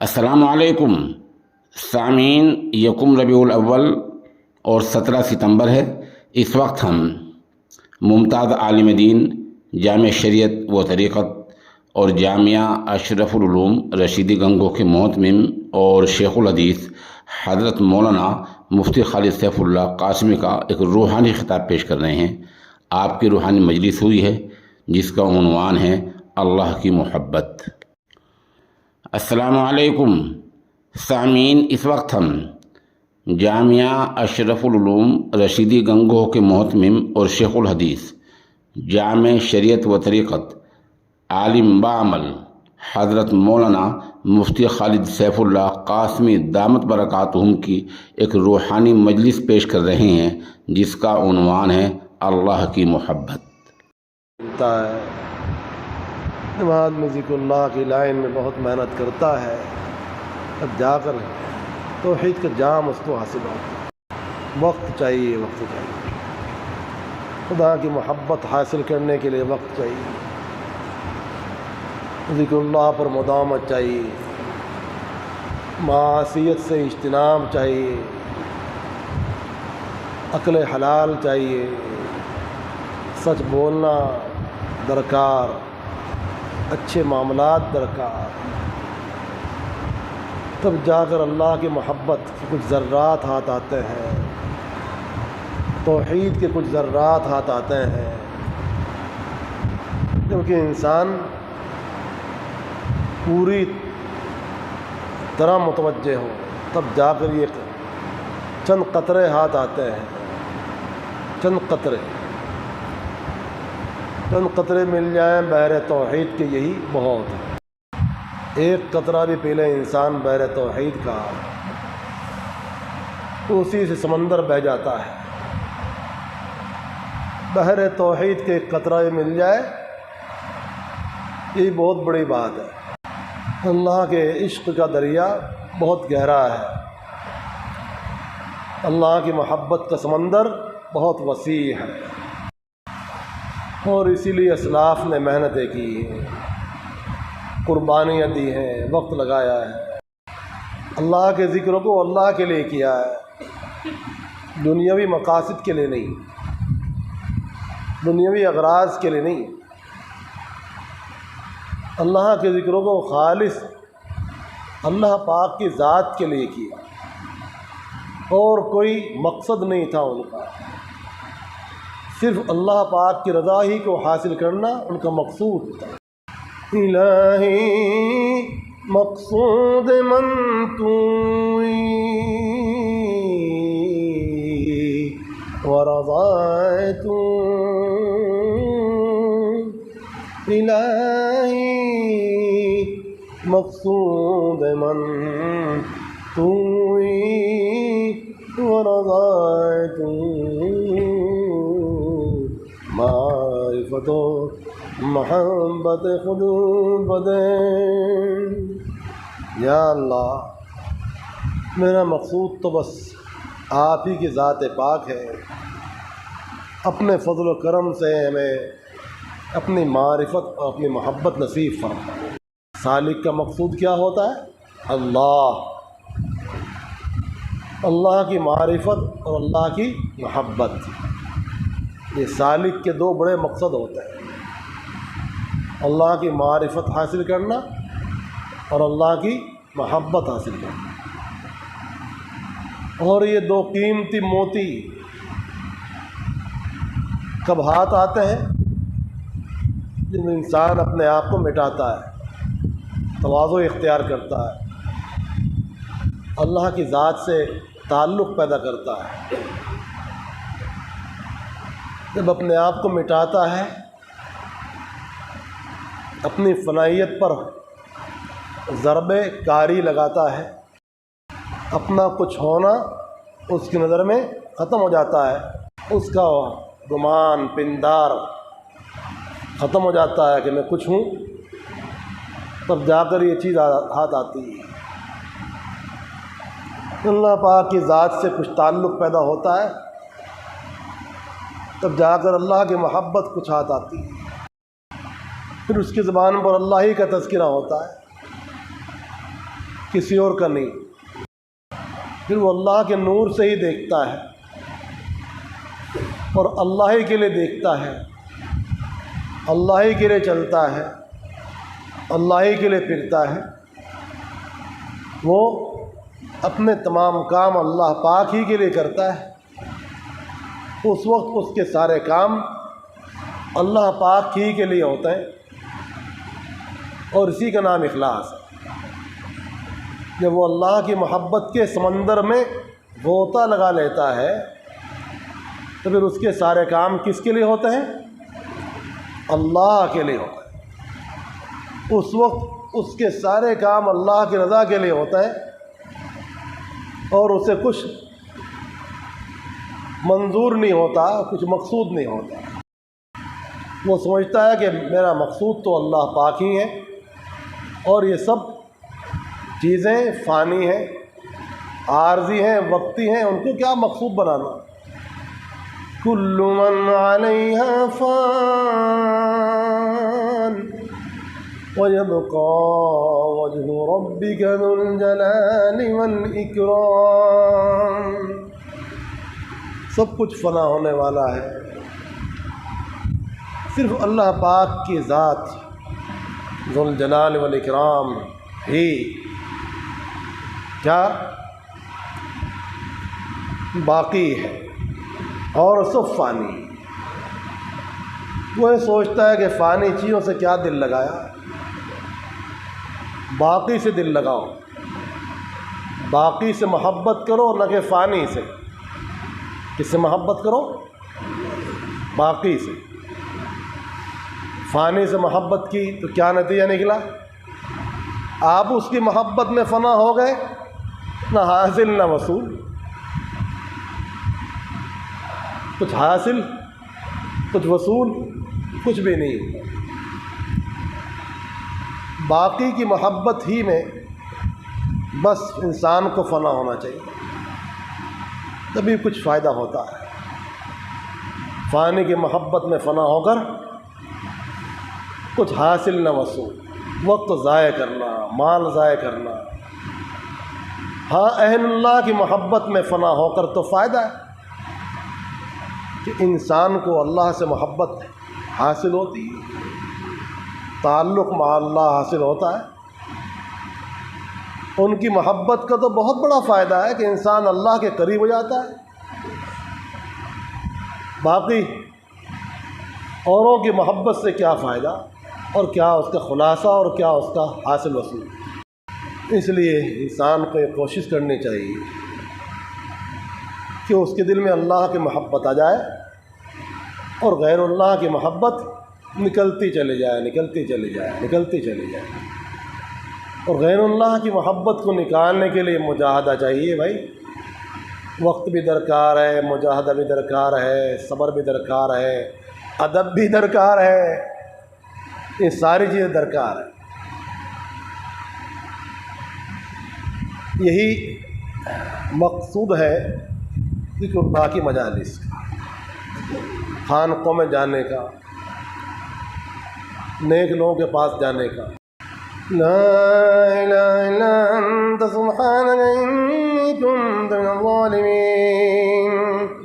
السلام علیکم سامعین، یکم ربیع الاول اور 17 ستمبر ہے۔ اس وقت ہم ممتاز عالم دین جامع شریعت و طریقت اور جامعہ اشرف العلوم رشیدی گنگو کے محتمم اور شیخ الحدیث حضرت مولانا مفتی خالد سیف اللہ قاسمی کا ایک روحانی خطاب پیش کر رہے ہیں۔ آپ کی روحانی مجلس ہوئی ہے جس کا عنوان ہے اللہ کی محبت۔ السلام علیکم سامعین، اس وقت ہم جامعہ اشرف العلوم رشیدی گنگو کے محتمم اور شیخ الحدیث جامع شریعت و طریقت عالم بعمل حضرت مولانا مفتی خالد سیف اللہ قاسمی دامت برکاتہم کی ایک روحانی مجلس پیش کر رہے ہیں جس کا عنوان ہے اللہ کی محبت۔ نماز میں ذکر اللہ کی لائن میں بہت محنت کرتا ہے، اب جا کر توحید کا جام اس کو حاصل ہوتا ہے۔ وقت چاہیے، خدا کی محبت حاصل کرنے کے لیے وقت چاہیے، ذکر اللہ پر مداومت چاہیے، معصیت سے اجتناب چاہیے، عقل حلال چاہیے، سچ بولنا درکار، اچھے معاملات درکار، تب جا کر اللہ کی محبت کے کچھ ذرات ہاتھ آتے ہیں، توحید کے کچھ ذرات ہاتھ آتے ہیں۔ کیونکہ انسان پوری طرح متوجہ ہو تب جا کر یہ چند قطرے ہاتھ آتے ہیں، چند قطرے مل جائیں بحر توحید کے، یہی بہت ہے۔ ایک قطرہ بھی پی لے انسان بحر توحید کا تو اسی سے سمندر بہہ جاتا ہے۔ بحر توحید کے ایک قطرہ بھی مل جائے، یہ بہت بڑی بات ہے۔ اللہ کے عشق کا دریا بہت گہرا ہے، اللہ کی محبت کا سمندر بہت وسیع ہے، اور اسی لیے اسلاف نے محنتیں کی ہیں، قربانیاں دی ہیں، وقت لگایا ہے، اللہ کے ذکر کو اللہ کے لیے کیا ہے، دنیاوی مقاصد کے لیے نہیں، دنیاوی اغراض کے لیے نہیں، اللہ کے ذکروں کو خالص اللہ پاک کی ذات کے لیے کیا، اور کوئی مقصد نہیں تھا ان کا، صرف اللہ پاک کی رضا ہی کو حاصل کرنا ان کا مقصود تھا۔ الہی مقصود من توئی ورضائے تو، الہی مقصود من توئی ورضائے تو، معرفت و محبت خود بدے۔ یا اللہ، میرا مقصود تو بس آپ ہی کی ذات پاک ہے، اپنے فضل و کرم سے ہمیں اپنی معرفت اور اپنی محبت نصیب فرما۔ سالک کا مقصود کیا ہوتا ہے؟ اللہ کی معرفت اور اللہ کی محبت، یہ سالک کے دو بڑے مقصد ہوتے ہیں، اللہ کی معرفت حاصل کرنا اور اللہ کی محبت حاصل کرنا۔ اور یہ دو قیمتی موتی کب ہاتھ آتے ہیں؟ جب انسان اپنے آپ کو مٹاتا ہے، تواضع اختیار کرتا ہے، اللہ کی ذات سے تعلق پیدا کرتا ہے، جب اپنے آپ کو مٹاتا ہے، اپنی فنائیت پر ضرب کاری لگاتا ہے، اپنا کچھ ہونا اس کی نظر میں ختم ہو جاتا ہے، اس کا گمان پندار ختم ہو جاتا ہے کہ میں کچھ ہوں، تب جا کر یہ چیز ہاتھ آتی ہے۔ اللہ پاک کی ذات سے کچھ تعلق پیدا ہوتا ہے، تب جا کر اللہ کی محبت کچھ ہاتھ آتی ہے، پھر اس کی زبان پر اللہ ہی کا تذکرہ ہوتا ہے، کسی اور کا نہیں، پھر وہ اللہ کے نور سے ہی دیکھتا ہے اور اللہ ہی کے لیے دیکھتا ہے، اللہ ہی کے لیے چلتا ہے، اللہ ہی کے لیے پھرتا ہے۔ وہ اپنے تمام کام اللہ پاک ہی کے لیے کرتا ہے، اس وقت اس کے سارے کام اللہ پاک ہی کے لیے ہوتے ہیں، اور اسی کا نام اخلاص ہے۔ جب وہ اللہ کی محبت کے سمندر میں غوطہ لگا لیتا ہے تو پھر اس کے سارے کام کس کے لیے ہوتے ہیں؟ اللہ کے لیے ہوتے ہیں۔ اس وقت اس کے سارے کام اللہ کی رضا کے لیے ہوتے ہیں، اور اسے کچھ منظور نہیں ہوتا، کچھ مقصود نہیں ہوتا۔ وہ سمجھتا ہے کہ میرا مقصود تو اللہ پاک ہی ہے، اور یہ سب چیزیں فانی ہیں، عارضی ہیں، وقتی ہیں، ان کو کیا مقصود بنانا۔ کل من علیہا فان ویبقى وجہ ربک ذو الجلال والاکرام۔ سب کچھ فنا ہونے والا ہے، صرف اللہ پاک کی ذات ذو الجلال والاکرام ہی کیا باقی ہے، اور سب فانی۔ وہ یہ سوچتا ہے کہ فانی چیزوں سے کیا دل لگایا، باقی سے دل لگاؤ، باقی سے محبت کرو نہ کہ فانی سے۔ کس سے محبت کرو؟ باقی سے۔ فانی سے محبت کی تو کیا نتیجہ نکلا؟ آپ اس کی محبت میں فنا ہو گئے، نہ حاصل نہ وصول، کچھ حاصل کچھ وصول کچھ بھی نہیں۔ باقی کی محبت ہی میں بس انسان کو فنا ہونا چاہیے، تبھی کچھ فائدہ ہوتا ہے۔ فانی کی محبت میں فنا ہو کر کچھ حاصل نہ وصول، وقت ضائع کرنا، مال ضائع کرنا۔ ہاں، اہل اللہ کی محبت میں فنا ہو کر تو فائدہ ہے کہ انسان کو اللہ سے محبت حاصل ہوتی ہے، تعلق مع اللہ حاصل ہوتا ہے۔ ان کی محبت کا تو بہت بڑا فائدہ ہے کہ انسان اللہ کے قریب ہو جاتا ہے۔ باقی اوروں کی محبت سے کیا فائدہ، اور کیا اس کا خلاصہ، اور کیا اس کا حاصل وصول۔ اس لیے انسان کو یہ کوشش کرنی چاہیے کہ اس کے دل میں اللہ کی محبت آ جائے، اور غیر اللہ کی محبت نکلتی چلی جائے، نکلتی چلی جائے، نکلتی چلی جائے۔ اور غیر اللہ کی محبت کو نکالنے کے لیے مجاہدہ چاہیے بھائی، وقت بھی درکار ہے، مجاہدہ بھی درکار ہے، صبر بھی درکار ہے، ادب بھی درکار ہے، یہ ساری چیزیں درکار ہیں۔ یہی مقصود ہے ذکر اللہ کی مجالس کا، خانقوں میں جانے کا، نیک لوگوں کے پاس جانے کا۔ لا الہ الا انت سبحانک انی کنت من الظالمین۔